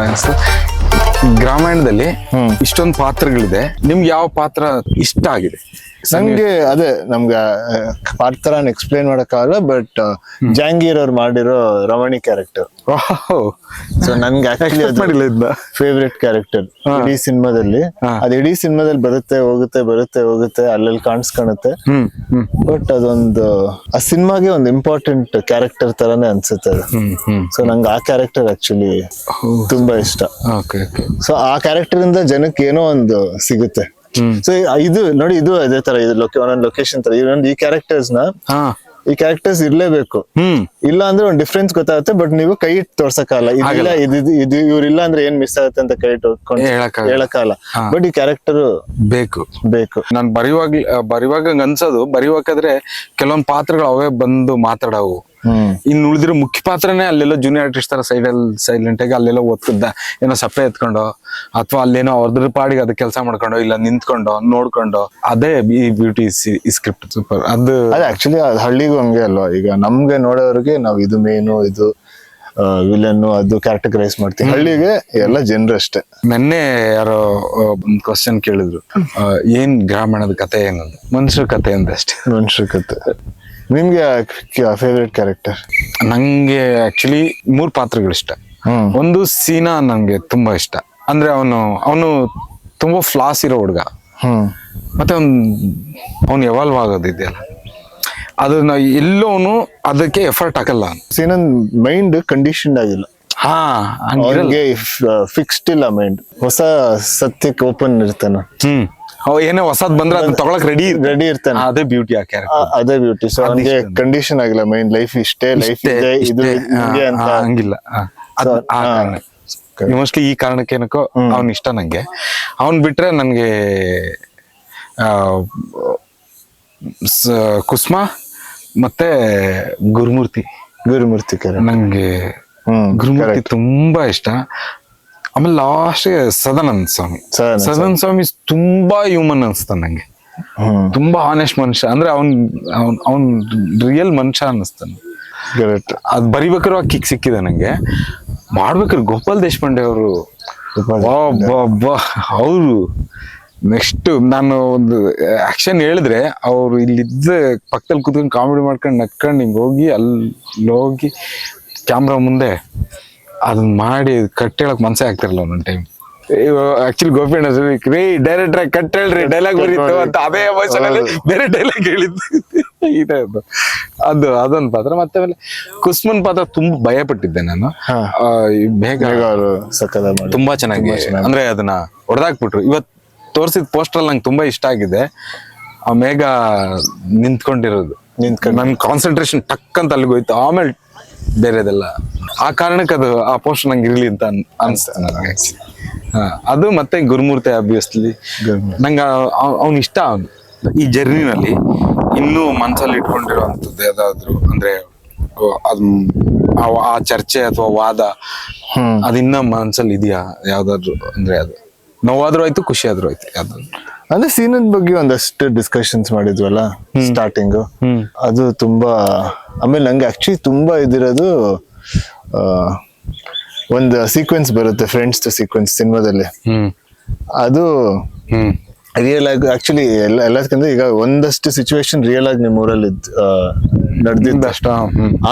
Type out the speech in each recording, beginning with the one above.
ಅನಿಸ್ತು. ಗ್ರಾಮಾಯಣದಲ್ಲಿ ಇಷ್ಟೊಂದು ಪಾತ್ರಗಳಿದೆ, ನಿಮ್ಗೆ ಯಾವ ಪಾತ್ರ ಇಷ್ಟ ಆಗಿದೆ? ನಂಗೆ ಅದೇ ನಮ್ಗೆ ಪಾತ್ರನ ಎಕ್ಸ್ಪ್ಲೇನ್ ಮಾಡಕ್ಕಾಗಲ್ಲ, ಬಟ್ ಜಹಾಂಗೀರ್ ಅವ್ರು ಮಾಡಿರೋ ರಮಣಿ ಕ್ಯಾರೆಕ್ಟರ್ ಸೊ ನನ್ಗೆ ಆಕ್ಚುಲಿ ಫೇವ್ರೆಟ್ ಕ್ಯಾರೆಕ್ಟರ್ ಇಡೀ ಸಿನಿಮಾದಲ್ಲಿ. ಅದ್ ಇಡೀ ಸಿನಿಮಾದಲ್ಲಿ ಬರುತ್ತೆ ಹೋಗುತ್ತೆ ಅಲ್ಲಲ್ಲಿ ಕಾಣಿಸ್ಕೊಳುತ್ತೆ, ಬಟ್ ಅದೊಂದು ಆ ಸಿನಿಮಾಗೆ ಒಂದು ಇಂಪಾರ್ಟೆಂಟ್ ಕ್ಯಾರೆಕ್ಟರ್ ತರಾನೇ ಅನ್ಸುತ್ತೆ ಅದು. ಸೊ ನಂಗೆ ಆ ಕ್ಯಾರೆಕ್ಟರ್ ಆಕ್ಚುಲಿ ತುಂಬಾ ಇಷ್ಟ. ಸೊ ಆ ಕ್ಯಾರೆಕ್ಟರ್ ಇಂದ ಜನಕ್ಕೆ ಏನೋ ಒಂದು ಸಿಗುತ್ತೆ. ಸೊ ಇದು ನೋಡಿ, ಇದು ಅದೇ ತರ, ಇದು ಒಂದೊಂದು ಲೊಕೇಶನ್ ತರ ಈ ಕ್ಯಾರೆಕ್ಟರ್ಸ್ ನ ಈ ಕ್ಯಾರೆಕ್ಟರ್ಸ್ ಇರ್ಲೇಬೇಕು, ಇಲ್ಲ ಅಂದ್ರೆ ಒಂದ್ ಡಿಫ್ರೆನ್ಸ್ ಗೊತ್ತಾಗುತ್ತೆ. ಬಟ್ ನೀವು ಕೈ ಇಟ್ಟು ತೋರ್ಸಕ್ಕಾಗಲ್ಲ, ಇದಿಲ್ಲ ಇದು ಇವ್ರಿಲ್ಲ ಅಂದ್ರೆ ಏನ್ ಮಿಸ್ ಆಗುತ್ತೆ ಅಂತ ಕೈ ಇಟ್ಟು ಹೇಳಕ್ಕಾಗಲ್ಲ. ಬಟ್ ಈ ಕ್ಯಾರೆಕ್ಟರ್ ಬೇಕು. ನಾನ್ ಬರಿವಾಗ ಅನ್ಸೋದು, ಬರಿಬೇಕಾದ್ರೆ ಕೆಲವೊಂದ್ ಪಾತ್ರಗಳು ಅವೇ ಬಂದು ಮಾತಾಡವು. ಇನ್ನು ಉಳಿದಿರೋ ಮುಖ್ಯ ಪಾತ್ರನೇ ಅಲ್ಲೆಲ್ಲೋ ಜೂನಿಯರ್ ಆರ್ಟಿಸ್ಟ್ ತರ ಸೈಲೆಂಟ್ ಆಗಿ ಅಲ್ಲೆಲ್ಲೋ ಓದ್ತಿದ್ದ, ಏನೋ ಸಪ್ಪೆ ಎತ್ಕೊಂಡು ಅಥವಾ ಅಲ್ಲೇನೋ ಅವ್ರದ್ರ ಪಾಡಿಗೆ ಅದ್ ಕೆಲಸ ಮಾಡ್ಕೊಂಡು ಇಲ್ಲ ನಿಂತ್ಕೊಂಡು ನೋಡ್ಕೊಂಡು, ಅದೇ ಈ ಬ್ಯೂಟಿ ಈ ಸ್ಕ್ರಿಪ್ಟ್ ಸೂಪರ್. ಅದು ಆಕ್ಚುಲಿ ಹಳ್ಳಿಗೂ ಹಂಗೆ ಅಲ್ವಾ, ಈಗ ನಮ್ಗೆ ನೋಡೋರಿಗೆ ನಾವು ಇದು ಮೇನು ಇದು ವಿಲನ್ ಅದು ಕ್ಯಾರೆಕ್ಟರೈಸ್ ಮಾಡ್ತೀವಿ. ಹಳ್ಳಿಗೆ ಎಲ್ಲ ಜನರು ಅಷ್ಟೇ. ನೆನ್ನೆ ಯಾರೋ ಒಂದ್ ಕ್ವಶನ್ ಕೇಳಿದ್ರು, ಏನ್ ಗ್ರಾಮೀಣದ ಕಥೆ ಏನಂತ. ಮನುಷ್ಯರ ಕಥೆ ಅಂತ ಅಷ್ಟೇ, ಮನುಷ್ಯರ ಕಥೆ. ನಿಮ್ಗೆ ಫೇವ್ರೆಟ್ ಕ್ಯಾರೆಕ್ಟರ್? ನಂಗೆ ಆಕ್ಚುಲಿ 3 ಪಾತ್ರಗಳು ಇಷ್ಟ. ಒಂದು ಸೀನಾ ನಂಗೆ ತುಂಬಾ ಇಷ್ಟ. ಅಂದ್ರೆ ಅವನು ತುಂಬಾ ಫ್ಲಾಸ್ ಇರೋ ಹುಡುಗ, ಮತ್ತೆ ಅವ್ನು ಎವಾಲ್ವ್ ಆಗೋದಿದೆಯಲ್ಲ, ಅದನ್ನ ಎಲ್ಲೋನು ಅದಕ್ಕೆ ಎಫರ್ಟ್ ಹಾಕಲ್ಲ. ಸೀನನ್ ಮೈಂಡ್ ಕಂಡೀಷನ್ ಆಗಿಲ್ಲ, ಅವ್ರಿಗೆ ಫಿಕ್ಸ್ಡ್ ಇಲ್ಲ ಮೈಂಡ್, ಹೊಸ ಸತ್ಯಕ್ಕೆ ಓಪನ್ ಇರ್ತಾನ. ಏನೋ ಹೊಸದ್ ಬಂದ್ರೆ ಅದನ್ನ ತಗೊಳಕ್ ರೆಡಿ ಇರ್ತಾನೆ. ಅದೇ ಬ್ಯೂಟಿ ಆ ಕ್ಯಾರೆಕ್ಟರ್, ಅದೇ ಬ್ಯೂಟಿ. ಸೊ ಅವನಿಗೆ ಕಂಡೀಷನ್ ಆಗಿಲ್ಲ ಮೈಂಡ್, ಲೈಫ್ ಇಷ್ಟೇ, ಲೈಫ್ ಇದೆ ಇದು ಅಂತ ಹಂಗಿಲ್ಲ. ಮೋಸ್ಟ್ಲಿ ಈ ಕಾರಣಕ್ಕೆ ಏನಕ್ಕೋ ಅವ್ನ್ ಇಷ್ಟ ನಂಗೆ. ಅವನ್ ಬಿಟ್ರೆ ನನ್ಗೆ ಕುಸ್ಮಾ ಮತ್ತೆ ಗುರುಮೂರ್ತಿ ನಂಗೆ ಗುರುಮೂರ್ತಿ ತುಂಬಾ ಇಷ್ಟ. ಆಮೇಲೆ ಲಾಸ್ಟ್ ಸದಾನಂದ ಸ್ವಾಮಿ ತುಂಬಾ ಹ್ಯೂಮನ್ ಅನ್ಸ್ತಾನ ನಂಗೆ, ತುಂಬಾ ಆನೆಸ್ಟ್ ಮನುಷ್ಯ. ಅಂದ್ರೆ ಅವ್ನ್ ರಿಯಲ್ ಮನುಷ್ಯ ಅನ್ನಿಸ್ತಾನೆ. ಅದ್ ಬರಿಬೇಕಾದ್ರು ಆ ಕಿಕ್ ಸಿಕ್ಕಿದೆ ನಂಗೆ. ಮಾಡ್ಬೇಕಾದ್ರೆ ಗೋಪಾಲ್ ದೇಶಪಾಂಡೆ ಅವರು ಅವರು ನೆಕ್ಸ್ಟ್ ನಾನು ಒಂದು ಆಕ್ಷನ್ ಹೇಳಿದ್ರೆ ಅವ್ರು ಇಲ್ಲಿದ್ದ ಪಕ್ಕದಲ್ಲಿ ಕೂತ್ಕೊಂಡು ಕಾಮಿಡಿ ಮಾಡ್ಕೊಂಡು ನಕ್ಕೊಂಡು ಹಿಂಗ್ ಹೋಗಿ ಹೋಗಿ ಕ್ಯಾಮ್ರಾ ಮುಂದೆ ಅದನ್ನ ಮಾಡಿ ಕಟ್ ಹೇಳಕ್ ಮನ್ಸೇ ಆಗ್ತಿರಲ್ಲ ಒಂದೊಂದ್ ಟೈಮ್. ಆಕ್ಚುಲಿ ಗೋಪಿಣ್ಣ ರೀ ಡೈರೆಕ್ಟರ್ ಕಟ್ ಹೇಳ್ರಿ ಡೈಲಾಗ್ ಬರೀತು ಅಂತ ಅದೇ ಎಮೋಷನ್ ಅಲ್ಲಿ ಬೇರೆ ಡೈಲಾಗ್ ಹೇಳಿದ್ದು ಇದೆ. ಅದೊಂದು ಪಾತ್ರ. ಮತ್ತೆ ಆಮೇಲೆ ಕುಸ್ಮನ್ ಪಾತ್ರ ತುಂಬಾ ಭಯ ಪಟ್ಟಿದ್ದೆ ನಾನು. ಬೇಗ ತುಂಬಾ ಚೆನ್ನಾಗಿ, ಅಂದ್ರೆ ಅದನ್ನ ಹೊಡೆದಾಕ್ಬಿಟ್ರು. ಇವತ್ತು ತೋರ್ಸಿದ ಪೋಸ್ಟರ್ ನಂಗೆ ತುಂಬಾ ಇಷ್ಟ ಆಗಿದೆ. ಆ ಮೇಘ ನಿಂತ್ಕೊಂಡು ನನ್ ಕಾನ್ಸಂಟ್ರೇಷನ್ ಟಕ್ ಅಂತ ಅಲ್ಲಿಗೋಯ್ತು. ಆಮೇಲೆ ಬೇರೆದೆಲ್ಲ ಆ ಕಾರಣಕ್ಕೆ ಅದು ಆ ಪೋಸ್ಟ್ ನಂಗೆ ಇರ್ಲಿ ಅಂತ ಅನ್ಸ್ತು ನನಗೆ. ಅದು ಮತ್ತೆ ಗುರುಮೂರ್ತಿ ಆಬ್ವಿಯಸ್ಲಿ ನಂಗೆ ಅವ್ನ ಇಷ್ಟ. ಈ ಜರ್ನಿನಲ್ಲಿ ಇನ್ನೂ ಮನ್ಸಲ್ಲಿ ಇಟ್ಕೊಂಡಿರುವಂತದ್ದು ಯಾವ್ದಾದ್ರು ಅಂದ್ರೆ ಆ ಚರ್ಚೆ ಅಥವಾ ವಾದ ಅದಿನ್ನ ಮನ್ಸಲ್ಲಿ ಇದೆಯಾ ಯಾವ್ದಾದ್ರು? ಅಂದ್ರೆ ಅದು ನೋವಾದ್ರೂ ಆಯ್ತು, ಖುಷಿ ಆದ್ರೂ ಆಯ್ತು ಯಾವ್ದಾದ್ರು. ಅಂದ್ರೆ ಸೀನನ್ ಬಗ್ಗೆ ಒಂದಷ್ಟು ಡಿಸ್ಕಷನ್ಸ್ ಮಾಡಿದ್ವಲ್ಲ ಸ್ಟಾರ್ಟಿಂಗ್, ಅದು ತುಂಬಾ. ಆಮೇಲೆ ನಂಗೆ ಆಕ್ಚುಲಿ ತುಂಬಾ ಇದಿರೋದು ಒಂದು ಸೀಕ್ವೆನ್ಸ್ ಬರುತ್ತೆ, ಫ್ರೆಂಡ್ಸ್ ಸೀಕ್ವೆನ್ಸ್ ಸಿನಿಮಾದಲ್ಲಿ. ಅದು ರಿಯಲ್ ಆಗಿ ಆಕ್ಚುಲಿ ಎಲ್ಲದಕ್ಕಿಂತ ಈಗ ಒಂದಷ್ಟು ಸಿಚುವೇಶನ್ ರಿಯಲ್ ಆಗಿ ನಿಮ್ ಊರಲ್ಲಿ ನಡೆದಿದ್ದಷ್ಟ